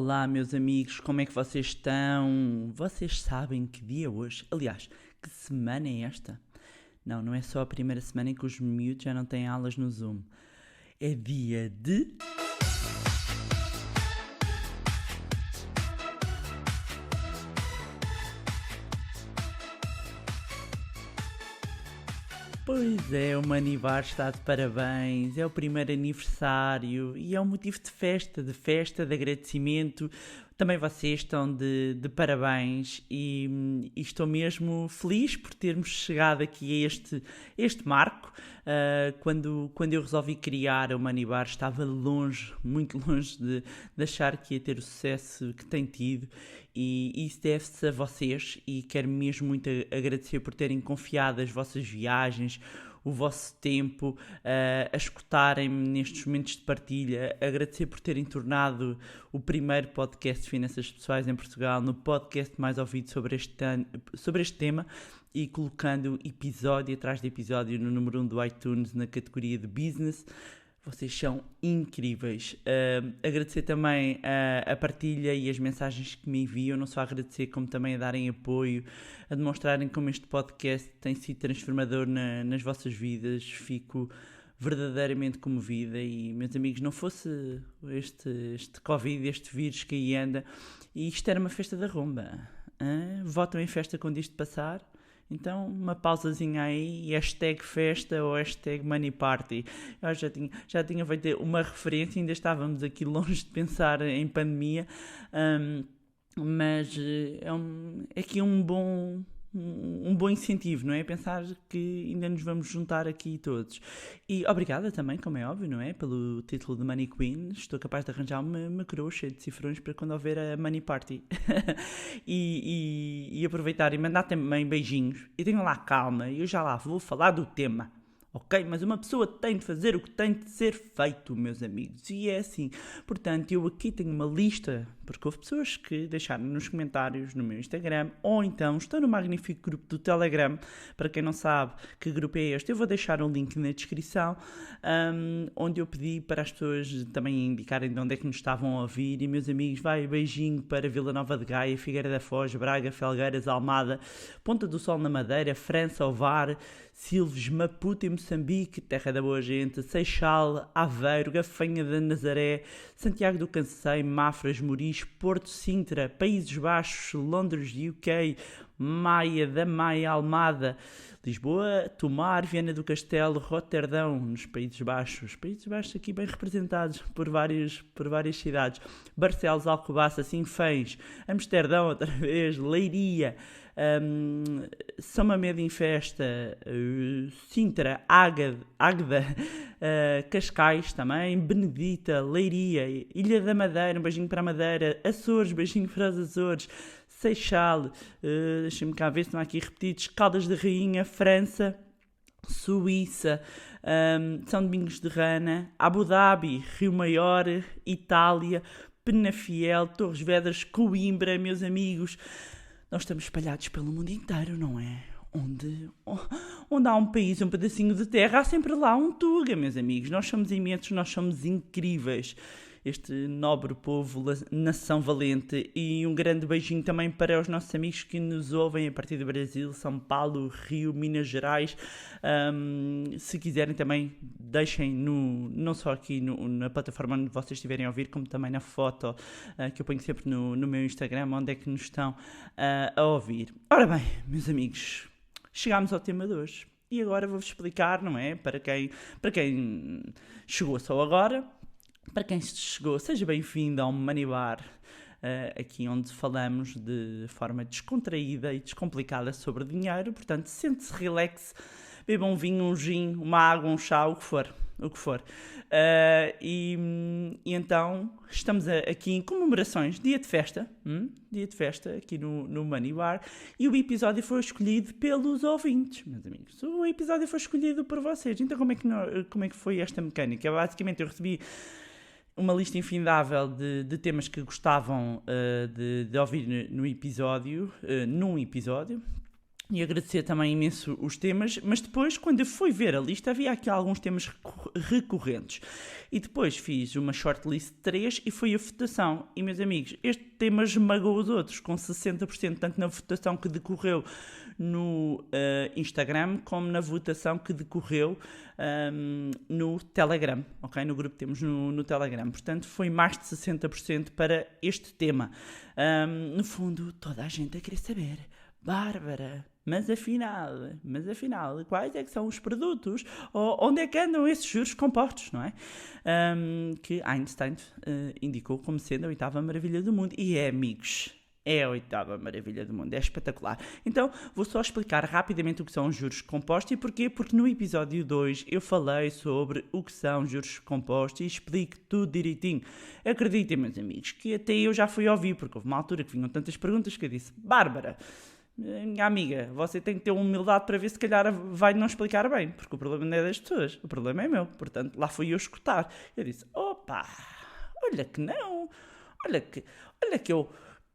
Olá, meus amigos, como é que vocês estão? Vocês sabem que dia é hoje? Aliás, que semana é esta? Não é só a primeira semana em que os miúdos já não têm aulas no Zoom. É dia de... Pois é, o Manibar está de parabéns, é o primeiro aniversário e é um motivo de festa, de agradecimento. Também vocês estão de parabéns e estou mesmo feliz por termos chegado aqui a este marco. Quando eu resolvi criar o Manibar, estava longe, muito longe de achar que ia ter o sucesso que tem tido. E isso deve-se a vocês e quero mesmo muito agradecer por terem confiado as vossas viagens, o vosso tempo, a escutarem-me nestes momentos de partilha, agradecer por terem tornado o primeiro podcast de finanças pessoais em Portugal no podcast mais ouvido sobre este tema e colocando episódio atrás de episódio no número 1 do iTunes na categoria de Business. Vocês são incríveis. Agradecer também a partilha e as mensagens que me enviam, não só a agradecer, como também a darem apoio, a demonstrarem como este podcast tem sido transformador nas vossas vidas. Fico verdadeiramente comovida e, meus amigos, não fosse este Covid, este vírus que aí anda, e isto era uma festa da rumba. Votam em festa quando isto passar? Então, uma pausazinha aí, hashtag festa ou hashtag money party. Eu já tinha feito uma referência, ainda estávamos aqui longe de pensar em pandemia, mas é aqui um bom incentivo, não é? Pensar que ainda nos vamos juntar aqui todos. E obrigada também, como é óbvio, não é? Pelo título de Money Queen. Estou capaz de arranjar uma coroa cheia de cifrões para quando houver a Money Party. e aproveitar e mandar também beijinhos. E tenham lá calma, eu já lá vou falar do tema. Ok? Mas uma pessoa tem de fazer o que tem de ser feito, meus amigos. E é assim. Portanto, eu aqui tenho uma lista, porque houve pessoas que deixaram nos comentários no meu Instagram, ou então estão no magnífico grupo do Telegram. Para quem não sabe que grupo é este, eu vou deixar um link na descrição, onde eu pedi para as pessoas também indicarem de onde é que nos estavam a ouvir. E, meus amigos, vai beijinho para Vila Nova de Gaia, Figueira da Foz, Braga, Felgueiras, Almada, Ponta do Sol na Madeira, França, Ovar, Silves, Maputo e Moçambique, Terra da Boa Gente, Seixal, Aveiro, Gafanha da Nazaré, Santiago do Cacém, Mafras, Moris, Porto, Sintra, Países Baixos, Londres, UK, Maia da Maia, Almada, Lisboa, Tomar, Viana do Castelo, Roterdão, nos Países Baixos aqui bem representados por várias cidades, Barcelos, Alcobaça, Sinfãs, Amsterdão outra vez, Leiria, São Mamede em Festa, Sintra, Águeda, Cascais também, Benedita, Leiria, Ilha da Madeira, um beijinho para a Madeira, Açores, beijinho para os Açores, Seixal, deixem-me cá ver se não há aqui repetidos, Caldas de Rainha, França, Suíça, São Domingos de Rana, Abu Dhabi, Rio Maior, Itália, Penafiel, Torres Vedras, Coimbra, meus amigos. Nós estamos espalhados pelo mundo inteiro, não é? Onde há um país, um pedacinho de terra, há sempre lá um Tuga, meus amigos. Nós somos imensos, nós somos incríveis. Este nobre povo, nação valente. E um grande beijinho também para os nossos amigos que nos ouvem a partir do Brasil, São Paulo, Rio, Minas Gerais. Se quiserem também, deixem não só aqui na plataforma onde vocês estiverem a ouvir, como também na foto que eu ponho sempre no meu Instagram, onde é que nos estão a ouvir. Ora bem, meus amigos, chegámos ao tema de hoje. E agora vou-vos explicar, não é? Para quem chegou só agora. Para quem chegou, seja bem-vindo ao Manibar, aqui onde falamos de forma descontraída e descomplicada sobre dinheiro. Portanto, sente-se, relaxe, beba um vinho, um gin, uma água, um chá, o que for. E então, estamos aqui em comemorações, dia de festa aqui no Manibar, e o episódio foi escolhido pelos ouvintes, meus amigos. O episódio foi escolhido por vocês. Então, como é que foi esta mecânica? Basicamente, eu recebi uma lista infindável de temas que gostavam de ouvir num episódio, E agradecer também imenso os temas, mas depois, quando eu fui ver a lista, havia aqui alguns temas recorrentes. E depois fiz uma shortlist de 3 e foi a votação. E, meus amigos, este tema esmagou os outros, com 60%, tanto na votação que decorreu no Instagram, como na votação que decorreu no Telegram, ok? No grupo que temos no Telegram. Portanto, foi mais de 60% para este tema. No fundo, toda a gente a querer saber... Bárbara, mas afinal, quais é que são os produtos? Ou onde é que andam esses juros compostos, não é? Que Einstein indicou como sendo a oitava maravilha do mundo. E é, amigos, é a oitava maravilha do mundo, é espetacular. Então, vou só explicar rapidamente o que são os juros compostos e porquê, porque no episódio 2 eu falei sobre o que são juros compostos e explico tudo direitinho. Acreditem, meus amigos, que até eu já fui ouvir, porque houve uma altura que vinham tantas perguntas que eu disse, Bárbara, minha amiga, você tem que ter humildade para ver se calhar vai não explicar bem, porque o problema não é das pessoas, o problema é meu. Portanto, lá fui eu escutar. Eu disse, opa, olha que não, olha que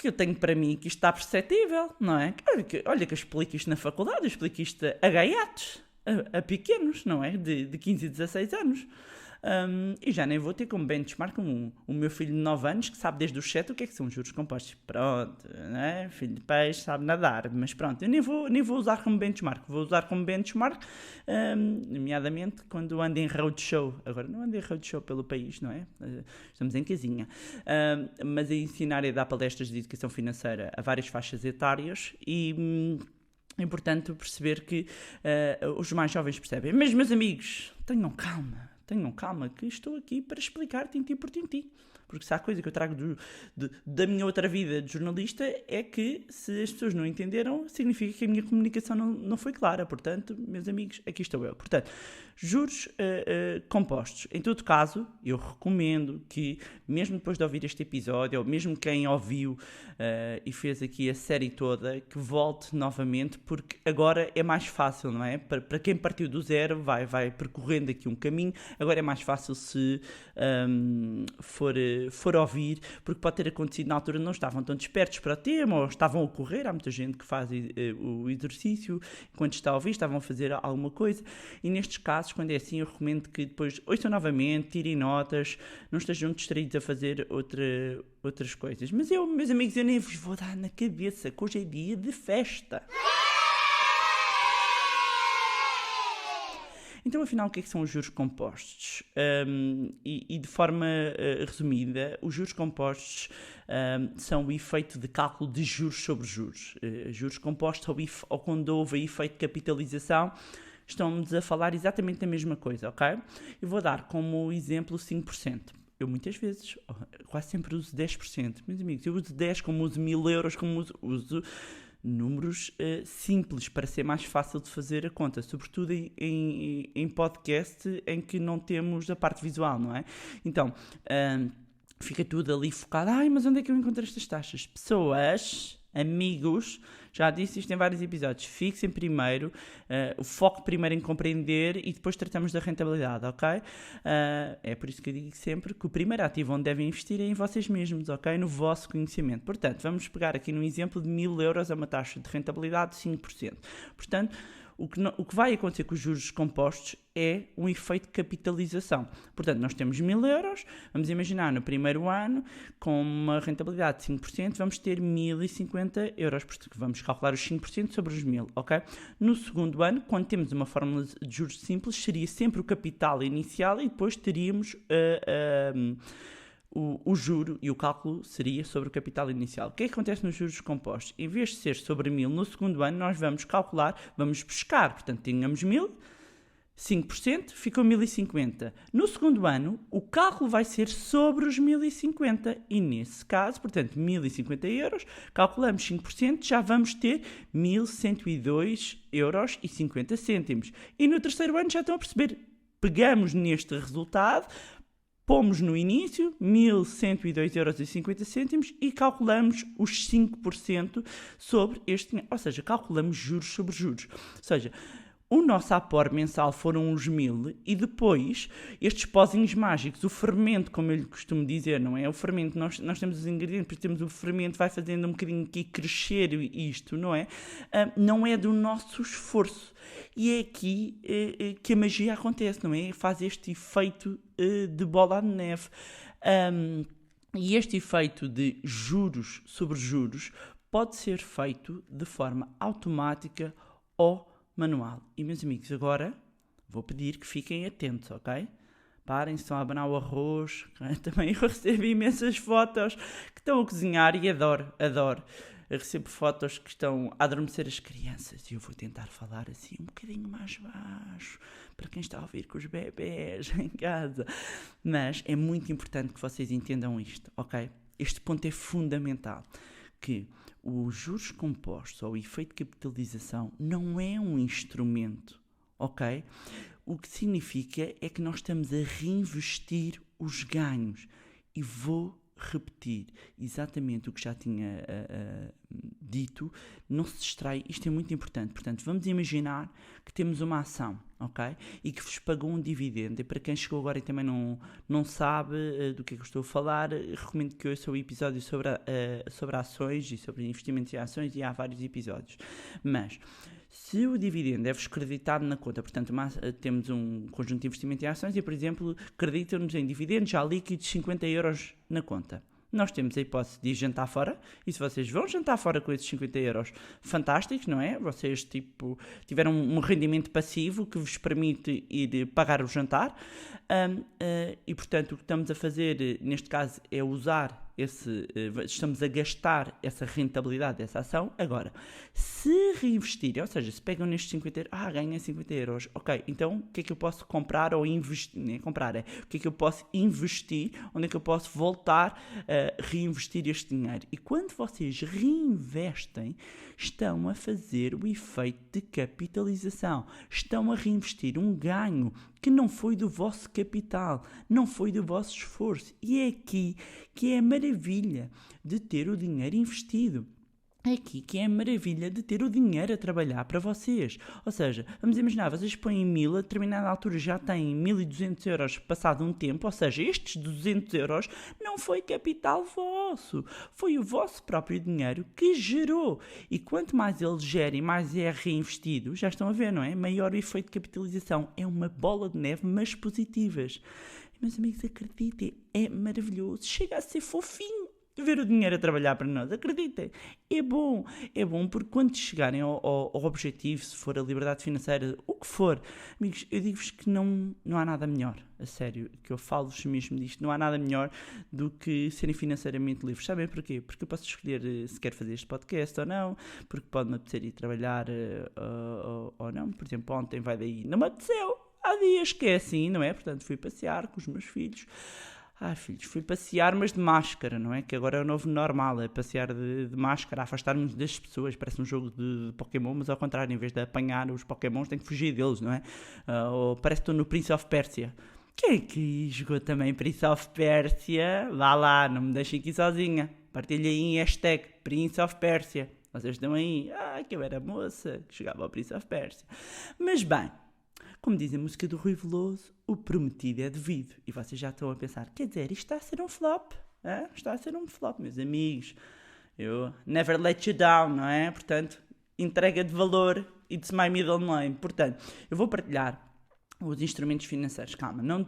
eu tenho para mim que isto está perceptível, não é? Olha que eu explico isto na faculdade, eu explico isto a gaiatos, a pequenos, não é? De 15 e 16 anos. E já nem vou ter como benchmark o meu filho de 9 anos que sabe desde os 7 o que é que são juros compostos. Pronto, né? Filho de peixe sabe nadar, mas pronto, eu nem vou usar como benchmark. Vou usar como benchmark, nomeadamente quando ando em roadshow. Agora não ando em roadshow pelo país, não é? Estamos em casinha. Mas a ensinar e dar palestras de educação financeira a várias faixas etárias e... É importante perceber que os mais jovens percebem. Mas, meus amigos, tenham calma, que estou aqui para explicar tintim por tintim. Porque se há coisa que eu trago da minha outra vida de jornalista é que se as pessoas não entenderam, significa que a minha comunicação não foi clara. Portanto, meus amigos, aqui estou eu. Portanto, juros compostos. Em todo caso, eu recomendo que, mesmo depois de ouvir este episódio, ou mesmo quem ouviu e fez aqui a série toda, que volte novamente, porque agora é mais fácil, não é? Para quem partiu do zero, vai percorrendo aqui um caminho. Agora é mais fácil se for ouvir, porque pode ter acontecido na altura, não estavam tão despertos para o tema, ou estavam a correr. Há muita gente que faz o exercício enquanto está a ouvir, estavam a fazer alguma coisa, e nestes casos, quando é assim, eu recomendo que depois ouçam novamente, tirem notas, não estejam distraídos a fazer outras coisas. Mas eu, meus amigos, eu nem vos vou dar na cabeça que hoje é dia de festa. Então, afinal, o que é que são os juros compostos? E de forma resumida, os juros compostos são o efeito de cálculo de juros sobre juros. Juros compostos, ou quando houve efeito de capitalização, estamos a falar exatamente da mesma coisa, ok? Eu vou dar como exemplo 5%. Eu muitas vezes, quase sempre uso 10%. Meus amigos, eu uso 10 como uso 1000 euros, como uso números simples, para ser mais fácil de fazer a conta, sobretudo em podcast em que não temos a parte visual, não é? Então, fica tudo ali focado. Mas onde é que eu encontro estas taxas? Pessoas, amigos, já disse isto em vários episódios, fixem primeiro, o foco primeiro em compreender e depois tratamos da rentabilidade, ok? É por isso que eu digo sempre que o primeiro ativo onde devem investir é em vocês mesmos, ok? No vosso conhecimento. Portanto, vamos pegar aqui num exemplo de 1000 euros a uma taxa de rentabilidade de 5%. Portanto, o que vai acontecer com os juros compostos é um efeito de capitalização. Portanto, nós temos 1000 euros, vamos imaginar no primeiro ano, com uma rentabilidade de 5%, vamos ter 1050 euros, porque vamos calcular os 5% sobre os 1000, ok? No segundo ano, quando temos uma fórmula de juros simples, seria sempre o capital inicial e depois teríamos o juro, e o cálculo seria sobre o capital inicial. O que é que acontece nos juros compostos? Em vez de ser sobre 1000 no segundo ano, nós vamos calcular, vamos pescar, portanto, tínhamos 1000, 5%, ficou 1050. No segundo ano, o cálculo vai ser sobre os 1050 e nesse caso, portanto, 1050 euros, calculamos 5%, já vamos ter 1102 euros e 50 cêntimos. E no terceiro ano já estão a perceber, pegamos neste resultado, pomos no início 1102,50 euros e calculamos os 5% sobre este dinheiro. Ou seja, calculamos juros sobre juros. Ou seja, o nosso aporte mensal foram uns 1000 e depois estes pozinhos mágicos, o fermento, como eu lhe costumo dizer, não é? O fermento, nós temos os ingredientes, depois temos o fermento, vai fazendo um bocadinho aqui crescer isto, não é? Não é do nosso esforço. E é aqui que a magia acontece, não é? Faz este efeito de bola de neve. E este efeito de juros sobre juros pode ser feito de forma automática ou manual. E, meus amigos, agora vou pedir que fiquem atentos, ok? Parem, estão a abanar o arroz. Também eu recebo imensas fotos que estão a cozinhar e adoro. Eu recebo fotos que estão a adormecer as crianças e eu vou tentar falar assim um bocadinho mais baixo para quem está a ouvir com os bebés em casa. Mas é muito importante que vocês entendam isto, ok? Este ponto é fundamental, que os juros compostos ou o efeito de capitalização não é um instrumento, ok? O que significa é que nós estamos a reinvestir os ganhos. E vou repetir exatamente o que já tinha dito, não se distrai, isto é muito importante. Portanto, vamos imaginar que temos uma ação, ok? E que vos pagou um dividendo. E para quem chegou agora e também não sabe do que é que eu estou a falar, recomendo que ouça o episódio sobre ações e sobre investimentos em ações, e há vários episódios. Mas se o dividendo é-vos creditado na conta, portanto, temos um conjunto de investimento em ações e, por exemplo, creditam-nos em dividendos já líquidos 50 euros na conta. Nós temos a hipótese de ir jantar fora, e se vocês vão jantar fora com esses 50 euros, fantásticos, não é? Vocês, tiveram um rendimento passivo que vos permite ir pagar o jantar, e, portanto, o que estamos a fazer, neste caso, é usar estamos a gastar essa rentabilidade dessa ação. Agora, se reinvestirem, ou seja, se pegam nestes 50 euros, ganhei 50 euros, ok, então o que é que eu posso comprar ou investir? Nem comprar, o que é que eu posso investir? Onde é que eu posso voltar a reinvestir este dinheiro? E quando vocês reinvestem, estão a fazer o efeito de capitalização, estão a reinvestir um ganho que não foi do vosso capital, não foi do vosso esforço. E é aqui que é a maravilha de ter o dinheiro investido. É aqui que é a maravilha de ter o dinheiro a trabalhar para vocês. Ou seja, vamos imaginar, vocês põem 1000, a determinada altura já têm 1200 euros passado um tempo, ou seja, estes 200 euros não foi capital vosso, foi o vosso próprio dinheiro que gerou. E quanto mais ele gera e mais é reinvestido, já estão a ver, não é? Maior o efeito de capitalização. É uma bola de neve, mas positivas. E, meus amigos, acreditem, é maravilhoso. Chega a ser fofinho ver o dinheiro a trabalhar para nós, acreditem, é bom porque quando chegarem ao objetivo, se for a liberdade financeira, o que for, amigos, eu digo-vos que não há nada melhor, a sério, que eu falo-vos mesmo disto, não há nada melhor do que serem financeiramente livres. Sabem porquê? Porque eu posso escolher se quero fazer este podcast ou não, porque pode-me apetecer ir trabalhar ou não. Por exemplo, ontem vai daí, não me apeteceu, há dias que é assim, não é? Portanto, fui passear com os meus filhos. Filhos, fui passear, mas de máscara, não é? Que agora é o novo normal, é passear de máscara, afastar-nos das pessoas, parece um jogo de Pokémon, mas ao contrário, em vez de apanhar os Pokémons, tem que fugir deles, não é? Ou parece que estou no Prince of Persia. Quem é que jogou também Prince of Persia? Vá lá, não me deixem aqui sozinha. Partilha aí em hashtag Prince of Persia. Vocês estão aí, que eu era moça que jogava ao Prince of Persia. Mas bem, como diz a música do Rui Veloso, o prometido é devido. E vocês já estão a pensar, quer dizer, isto está a ser um flop? Está a ser um flop, meus amigos. Eu never let you down, não é? Portanto, entrega de valor, it's my middle name. Portanto, eu vou partilhar os instrumentos financeiros. Calma, não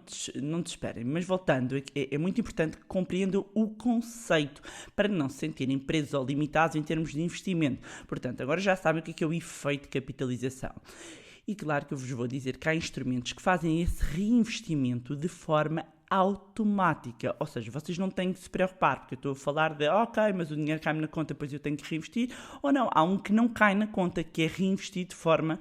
desesperem. Mas voltando, é muito importante que compreendam o conceito para não se sentirem presos ou limitados em termos de investimento. Portanto, agora já sabem o que é o efeito de capitalização. E claro que eu vos vou dizer que há instrumentos que fazem esse reinvestimento de forma automática. Ou seja, vocês não têm que se preocupar, porque eu estou a falar de, mas o dinheiro cai-me na conta, depois eu tenho que reinvestir. Ou não, há um que não cai na conta, que é reinvestido de forma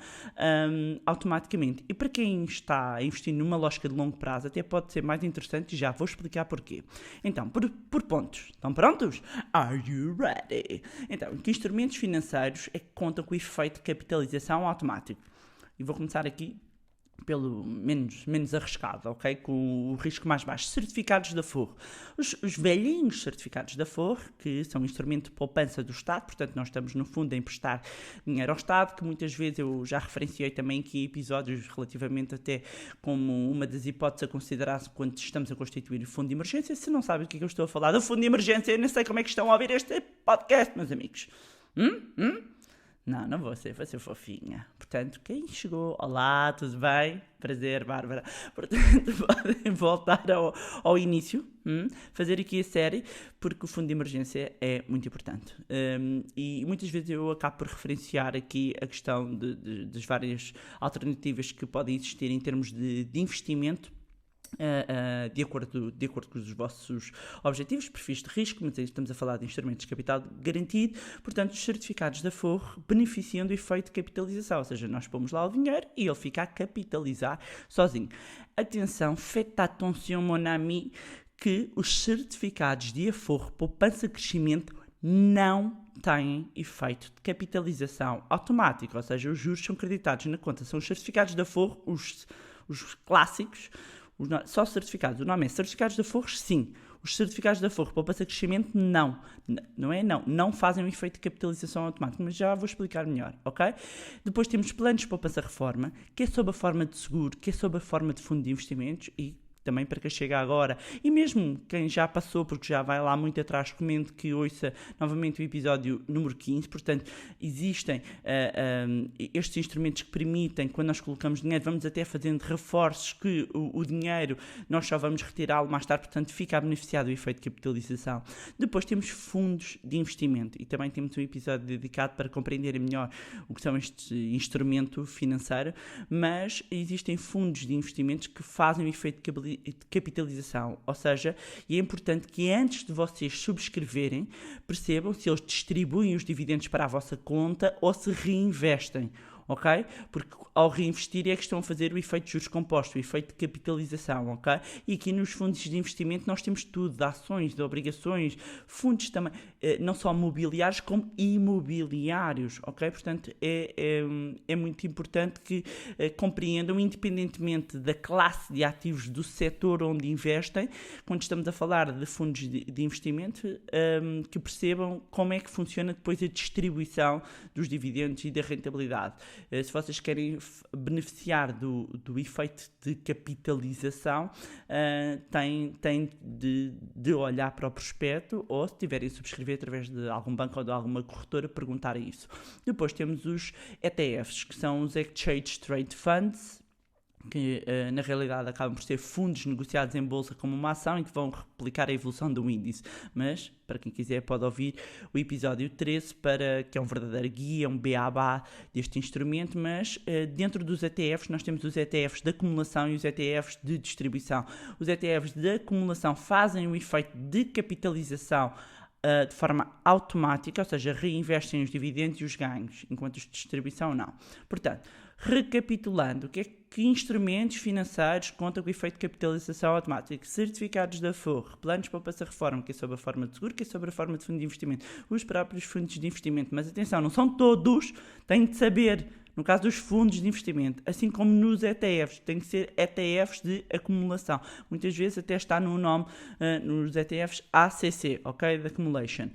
automaticamente. E para quem está a investir numa lógica de longo prazo, até pode ser mais interessante, e já vou explicar porquê. Então, por pontos. Estão prontos? Are you ready? Então, que instrumentos financeiros é que contam com o efeito de capitalização automático? E vou começar aqui pelo menos arriscado, ok? Com o risco mais baixo. Certificados da Forro. Os velhinhos certificados da Forro, que são um instrumento de poupança do Estado, portanto nós estamos no fundo a emprestar dinheiro ao Estado, que muitas vezes eu já referenciei também aqui em episódios relativamente até como uma das hipóteses a considerar-se quando estamos a constituir o fundo de emergência. Se não sabem o que é que eu estou a falar do fundo de emergência, eu nem sei como é que estão a ouvir este podcast, meus amigos. Não vou ser fofinha. Portanto, quem chegou, olá, tudo bem? Prazer, Bárbara. Portanto, podem voltar ao início, fazer aqui a série, porque o fundo de emergência é muito importante. E muitas vezes eu acabo por referenciar aqui a questão das várias alternativas que podem existir em termos de investimento, de acordo com os vossos objetivos, perfis de risco, mas aí estamos a falar de instrumentos de capital garantido. Portanto, os certificados da Forro beneficiam do efeito de capitalização, ou seja, nós pomos lá o dinheiro e ele fica a capitalizar sozinho. Atenção, faites attention, mon ami, que os certificados de Aforro Poupança Crescimento não têm efeito de capitalização automática, ou seja, os juros são creditados na conta. São os certificados da Forro, os clássicos, só certificados. O nome é certificados da Forro, sim. Os certificados da Forro Poupança Crescimento, não. Não fazem o efeito de capitalização automática, mas já vou explicar melhor, ok? Depois temos planos de poupança reforma, que é sob a forma de seguro, que é sob a forma de fundo de investimentos e também para quem chega agora, e mesmo quem já passou, porque já vai lá muito atrás, comento que ouça novamente o episódio número 15, portanto, existem estes instrumentos que permitem, quando nós colocamos dinheiro, vamos até fazendo reforços que o dinheiro, nós só vamos retirá-lo mais tarde, portanto, fica a beneficiar do efeito de capitalização. Depois temos fundos de investimento, e também temos um episódio dedicado para compreender melhor o que são este instrumento financeiro, mas existem fundos de investimentos que fazem o efeito de capitalização, ou seja, e é importante que antes de vocês subscreverem, percebam se eles distribuem os dividendos para a vossa conta ou se reinvestem, ok? Porque ao reinvestir é que estão a fazer o efeito de juros compostos, o efeito de capitalização, ok? E aqui nos fundos de investimento nós temos tudo, de ações, de obrigações, fundos também, não só mobiliários como imobiliários, ok? Portanto, é muito importante que compreendam, independentemente da classe de ativos do setor onde investem, quando estamos a falar de fundos de investimento, que percebam como é que funciona depois a distribuição dos dividendos e da rentabilidade. Se vocês querem beneficiar do efeito de capitalização, têm de olhar para o prospecto ou, se tiverem a subscrever através de algum banco ou de alguma corretora, perguntar isso. Depois temos os ETFs, que são os Exchange Trade Funds, que na realidade acabam por ser fundos negociados em bolsa como uma ação e que vão replicar a evolução do índice. Mas, para quem quiser, pode ouvir o episódio 13, que é um verdadeiro guia, um beabá deste instrumento, mas dentro dos ETFs nós temos os ETFs de acumulação e os ETFs de distribuição. Os ETFs de acumulação fazem o efeito de capitalização de forma automática, ou seja, reinvestem os dividendos e os ganhos, enquanto os de distribuição não. Portanto, recapitulando, que instrumentos financeiros contam com o efeito de capitalização automática? Certificados da Forro, planos de poupança reforma, que é sob a forma de seguro, que é sob a forma de fundo de investimento, os próprios fundos de investimento, mas atenção, não são todos, têm de saber. No caso dos fundos de investimento, assim como nos ETFs, tem que ser ETFs de acumulação. Muitas vezes até está no nome, nos ETFs ACC, ok? De Accumulation.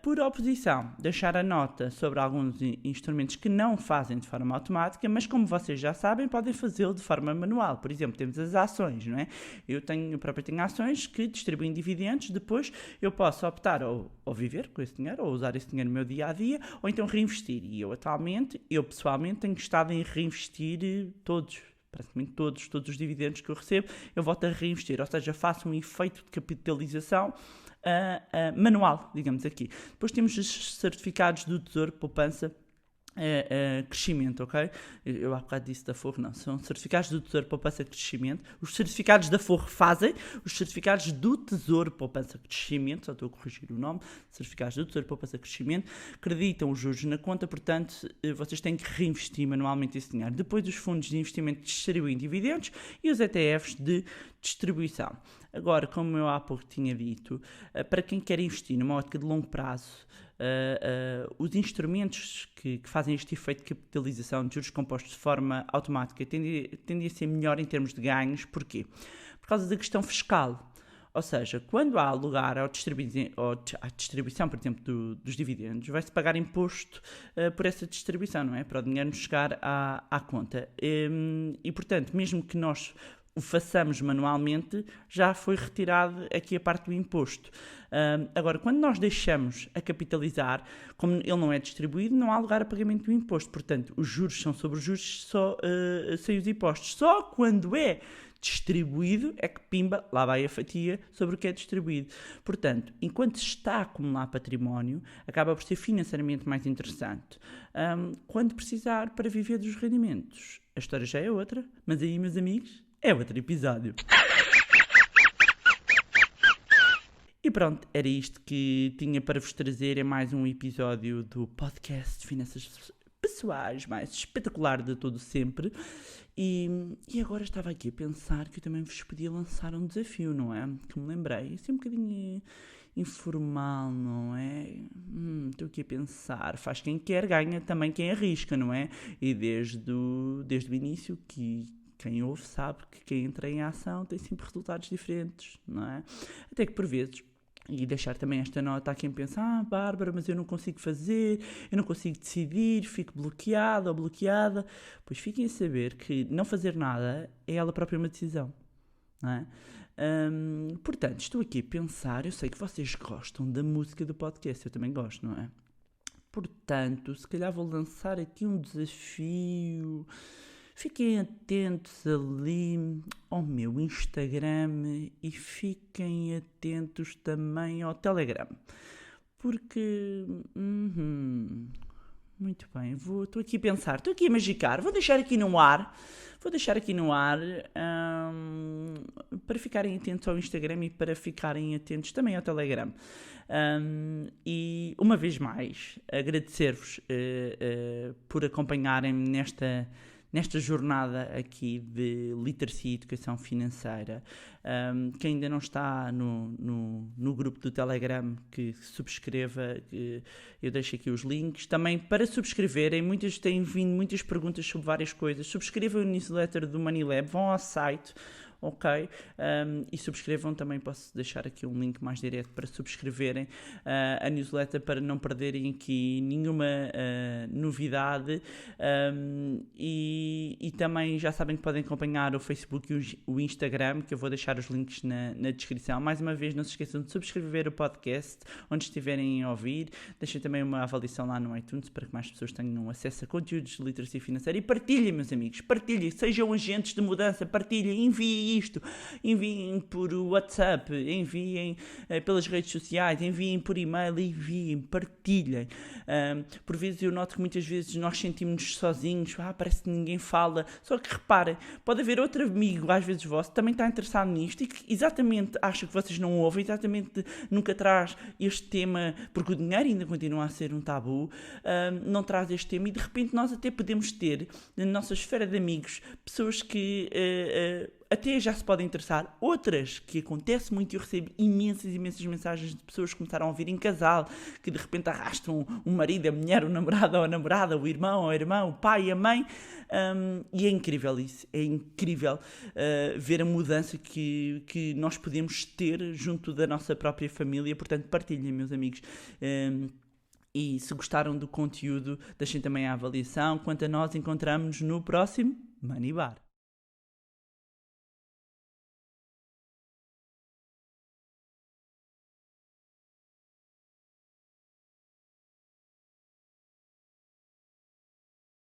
Por oposição, deixar a nota sobre alguns instrumentos que não fazem de forma automática, mas como vocês já sabem, podem fazê-lo de forma manual. Por exemplo, temos as ações, não é? Eu próprio tenho ações que distribuem dividendos, depois eu posso optar ou viver com esse dinheiro, ou usar esse dinheiro no meu dia-a-dia, ou então reinvestir. E eu pessoalmente tenho estado em reinvestir praticamente todos os dividendos que eu recebo, eu volto a reinvestir, ou seja, faço um efeito de capitalização manual, digamos aqui. Depois temos os certificados do Tesouro Poupança Crescimento, ok? Eu há bocado disse da Forro, não, são certificados do Tesouro Poupança Crescimento. Os certificados da Forro fazem, os certificados do Tesouro Poupança Crescimento, só estou a corrigir o nome, certificados do Tesouro Poupança Crescimento, acreditam os juros na conta, portanto, vocês têm que reinvestir manualmente esse dinheiro. Depois os fundos de investimento distribuem dividendos e os ETFs de distribuição. Agora, como eu há pouco tinha dito, para quem quer investir numa ótica de longo prazo, os instrumentos que fazem este efeito de capitalização de juros compostos de forma automática tendem a ser melhor em termos de ganhos. Porquê? Por causa da questão fiscal. Ou seja, quando há lugar à distribuição, por exemplo, dos dividendos, vai-se pagar imposto por essa distribuição, não é? Para o dinheiro chegar à conta. E, portanto, mesmo que nós o façamos manualmente, já foi retirado aqui a parte do imposto. Agora, quando nós deixamos a capitalizar, como ele não é distribuído, não há lugar a pagamento do imposto. Portanto, os juros são sobre os juros, só sem os impostos. Só quando é distribuído é que pimba, lá vai a fatia sobre o que é distribuído. Portanto, enquanto se está a acumular património, acaba por ser financeiramente mais interessante. Quando precisar para viver dos rendimentos, a história já é outra, mas aí, meus amigos, é outro episódio. E pronto, era isto que tinha para vos trazer em mais um episódio do podcast de Finanças Pessoais mais espetacular de todo sempre. E agora estava aqui a pensar que eu também vos podia lançar um desafio, não é? Que me lembrei, assim um bocadinho informal, não é? Estou aqui a pensar, faz quem quer, ganha também quem arrisca, não é? E desde o início que quem ouve sabe que quem entra em ação tem sempre resultados diferentes, não é? Até que por vezes, e deixar também esta nota a quem pensa, Bárbara, mas eu não consigo fazer, eu não consigo decidir, fico bloqueada ou bloqueada. Pois fiquem a saber que não fazer nada é ela própria uma decisão, não é? Portanto, estou aqui a pensar, eu sei que vocês gostam da música do podcast, eu também gosto, não é? Portanto, se calhar vou lançar aqui um desafio. Fiquem atentos ali ao meu Instagram e fiquem atentos também ao Telegram. Porque... muito bem, estou aqui a pensar, estou aqui a magicar, vou deixar aqui no ar para ficarem atentos ao Instagram e para ficarem atentos também ao Telegram. E uma vez mais, agradecer-vos por acompanharem-me nesta jornada aqui de literacia e educação financeira. Quem ainda não está no grupo do Telegram, que subscreva, eu deixo aqui os links. Também para subscreverem, têm vindo muitas perguntas sobre várias coisas. Subscrevam o newsletter do MoneyLab, vão ao site, ok? E subscrevam também, posso deixar aqui um link mais direto para subscreverem a newsletter para não perderem aqui nenhuma novidade. E também já sabem que podem acompanhar o Facebook e o Instagram, que eu vou deixar os links na descrição. Mais uma vez, não se esqueçam de subscrever o podcast onde estiverem a ouvir. Deixem também uma avaliação lá no iTunes para que mais pessoas tenham acesso a conteúdos de literacia financeira. E partilhem, meus amigos, partilhem, sejam agentes de mudança, partilhem, enviem isto, enviem por WhatsApp, enviem pelas redes sociais, enviem por e-mail, enviem, partilhem. Por vezes eu noto que muitas vezes nós sentimos-nos sozinhos, parece que ninguém fala, só que reparem, pode haver outro amigo, às vezes vosso, que também está interessado nisto e que exatamente acha que vocês não ouvem, exatamente nunca traz este tema, porque o dinheiro ainda continua a ser um tabu, não traz este tema e de repente nós até podemos ter na nossa esfera de amigos pessoas que até já se podem interessar, outras que acontece muito e eu recebo imensas mensagens de pessoas que começaram a ouvir em casal, que de repente arrastam o marido, a mulher, o namorado ou a namorada, o irmão ou a irmã, o pai e a mãe, e é incrível isso, é incrível ver a mudança que nós podemos ter junto da nossa própria família. Portanto, partilhem, meus amigos. E se gostaram do conteúdo, deixem também a avaliação. Quanto a nós, encontramos-nos no próximo Money Bar.